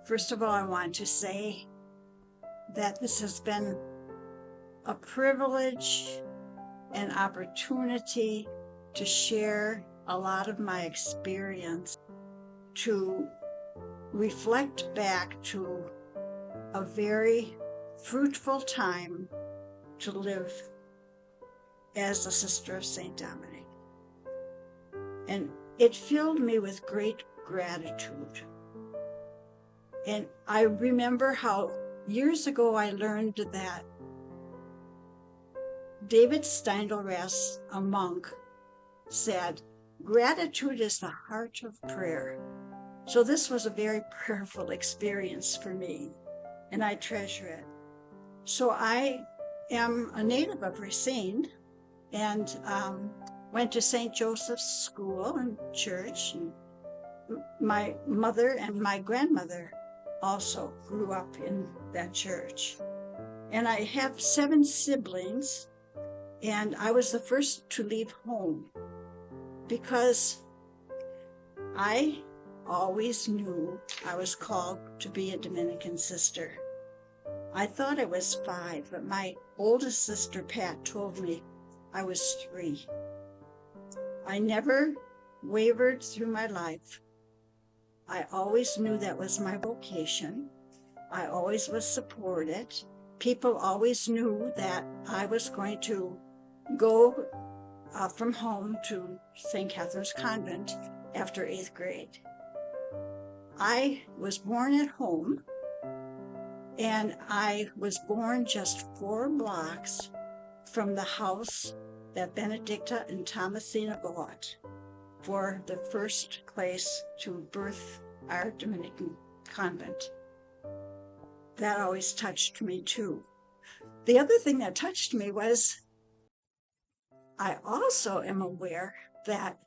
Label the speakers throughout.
Speaker 1: First of all, I want to say that this has been a privilege and opportunity to share a lot of my experience, to reflect back to a very fruitful time to live as a sister of St. Dominic. And it filled me with great gratitude. And I remember how years ago I learned that David Steindl-Rast, a monk, said, "Gratitude is the heart of prayer." So this was a very prayerful experience for me, and I treasure it. So I am a native of Racine and went to St. Joseph's School and church. And my mother and my grandmother also grew up in that church. And I have 7 siblings, and I was the first to leave home because I always knew I was called to be a Dominican sister. I thought I was 5, but my oldest sister, Pat, told me I was 3. I never wavered through my life. I always knew that was my vocation. I always was supported. People always knew that I was going to go from home to St. Catherine's Convent after 8th grade. I was born at home, and I was born just 4 blocks from the house that Benedicta and Thomasina bought for the first place to birth our Dominican convent. That always touched me too. The other thing that touched me was I also am aware that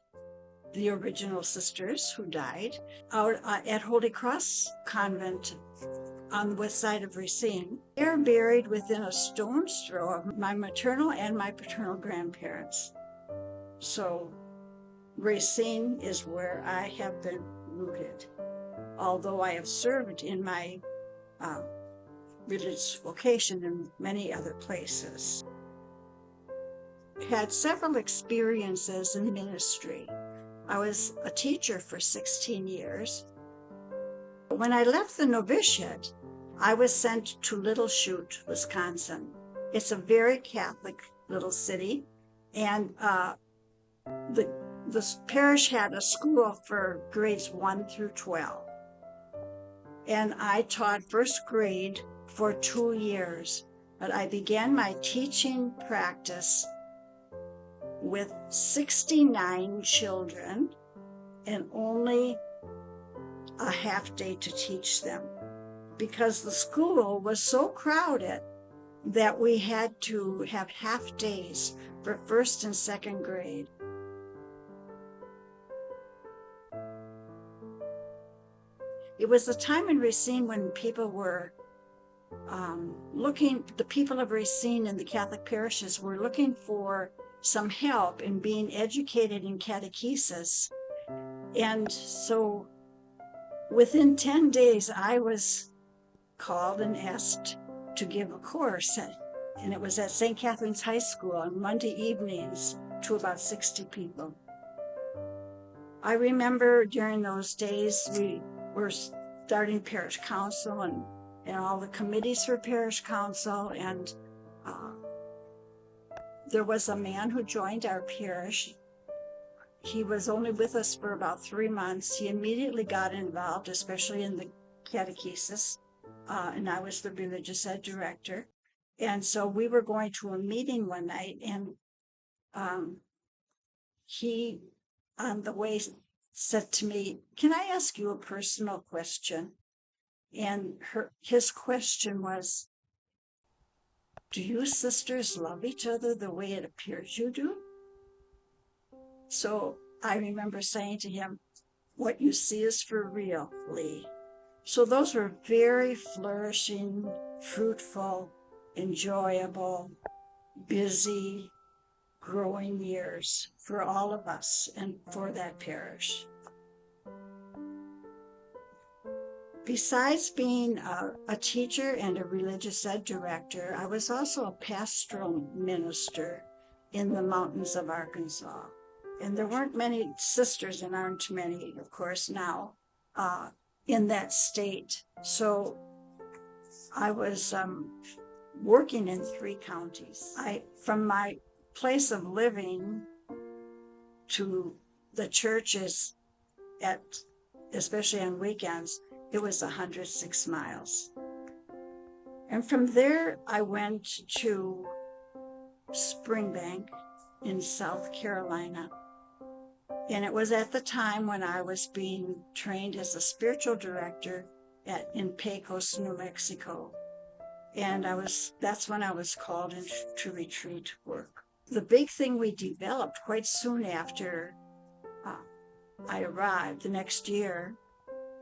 Speaker 1: the original sisters who died out at Holy Cross Convent on the west side of Racine, they're buried within a stone's throw of my maternal and my paternal grandparents. So Racine is where I have been rooted, although I have served in my religious vocation in many other places. Had several experiences in ministry. I was a teacher for 16 years. When I left the novitiate, I was sent to Little Chute, Wisconsin. It's a very Catholic little city, and the parish had a school for grades 1 through 12. And I taught first grade for 2 years, but I began my teaching practice with 69 children and only a half day to teach them, because the school was so crowded that we had to have half days for first and second grade. It was a time in Racine when people were the people of Racine and the Catholic parishes were looking for some help in being educated in catechesis. And so within 10 days, I was called and asked to give a course, and it was at St. Catherine's High School on Monday evenings to about 60 people. I remember during those days, we were starting parish council and all the committees for parish council, and there was a man who joined our parish. He was only with us for about 3 months. He immediately got involved, especially in the catechesis, and I was the religious ed director. And so we were going to a meeting one night, and he, on the way, said to me, "Can I ask you a personal question?" And his question was, "Do you sisters love each other the way it appears you do?" So I remember saying to him, "What you see is for real, Lee." So those were very flourishing, fruitful, enjoyable, busy, growing years for all of us and for that parish. Besides being a teacher and a religious ed director, I was also a pastoral minister in the mountains of Arkansas. And there weren't many sisters, and aren't many, of course, now, in that state. So I was working in 3 counties. From my place of living to the churches, especially on weekends, it was 106 miles. And from there, I went to Springbank in South Carolina. And it was at the time when I was being trained as a spiritual director in Pecos, New Mexico. And that's when I was called into retreat work. The big thing we developed quite soon after I arrived, the next year,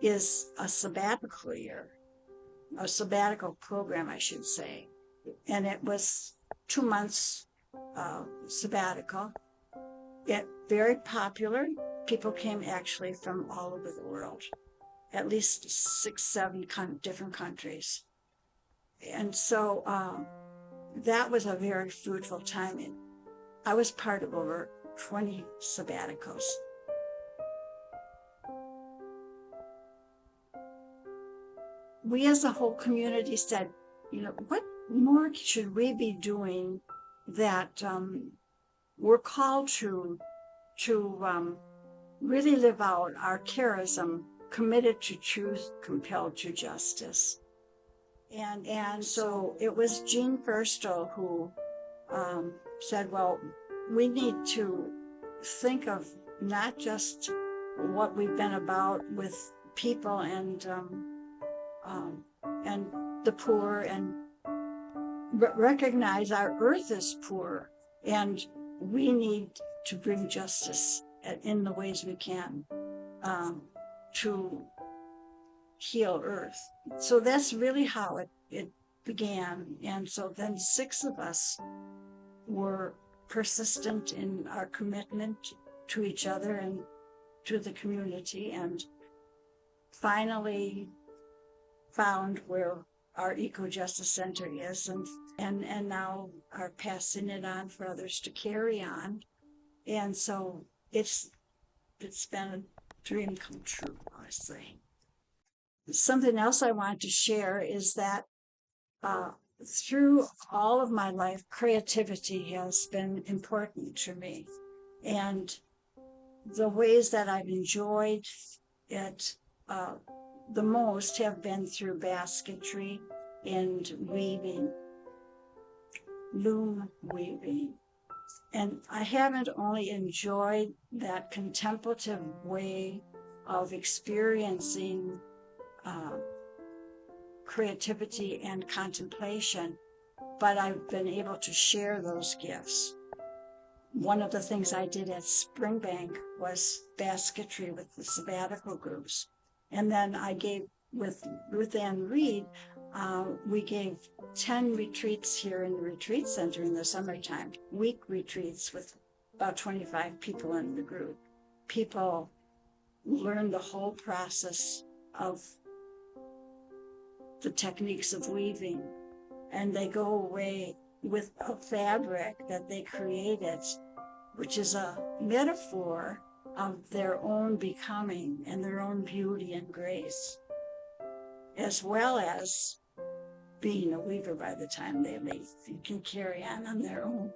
Speaker 1: is a sabbatical year, a sabbatical program, I should say. And it was 2 months sabbatical. Very popular. People came actually from all over the world, at least 6, 7 different countries. And so that was a very fruitful time. I was part of over 20 sabbaticals. We as a whole community said, what more should we be doing that we're called to really live out our charism, committed to truth, compelled to justice. And so it was Jean Burstall who said, well, we need to think of not just what we've been about with people and the poor, and recognize our earth is poor, and we need to bring justice in the ways we can to heal earth. So that's really how it began. And so then 6 of us were persistent in our commitment to each other and to the community, and finally found where our Eco-Justice Center is, and now are passing it on for others to carry on. And so it's been a dream come true, honestly. Something else I want to share is that through all of my life, creativity has been important to me. And the ways that I've enjoyed it the most have been through basketry and weaving, loom weaving. And I haven't only enjoyed that contemplative way of experiencing creativity and contemplation, but I've been able to share those gifts. One of the things I did at Springbank was basketry with the sabbatical groups. And then I gave, with Ruth Ann Reed, we gave 10 retreats here in the retreat center in the summertime, week retreats with about 25 people in the group. People learn the whole process of the techniques of weaving, and they go away with a fabric that they created, which is a metaphor of their own becoming and their own beauty and grace, as well as being a weaver by the time they leave. You can carry on their own.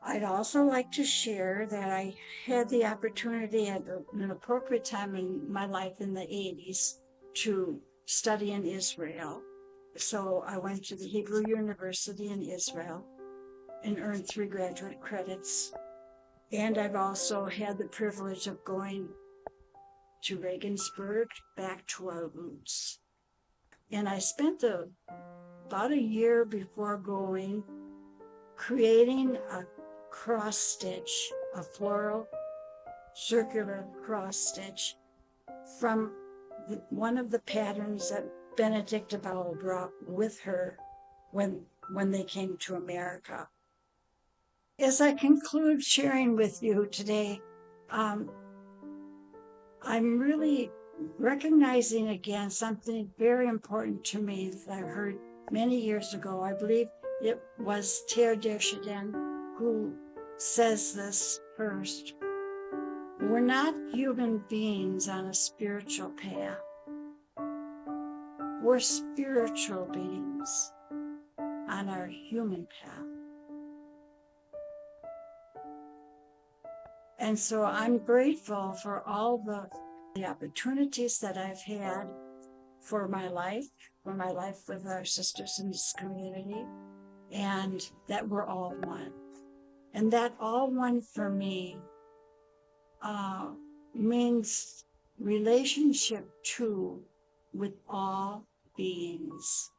Speaker 1: I'd also like to share that I had the opportunity at an appropriate time in my life in the 80s to study in Israel. So I went to the Hebrew University in Israel and earned 3 graduate credits. And I've also had the privilege of going to Regensburg, back to our roots. And I spent about a year before going creating a cross stitch, a floral circular cross stitch from one of the patterns that Benedicta Bauer brought with her when they came to America. As I conclude sharing with you today, I'm really recognizing again something very important to me that I heard many years ago. I believe it was Teilhard de Chardin who says this first. We're not human beings on a spiritual path. We're spiritual beings on our human path. And so I'm grateful for all the opportunities that I've had for my life with our sisters in this community, and that we're all one. And that all one for me means relationship too with all beings.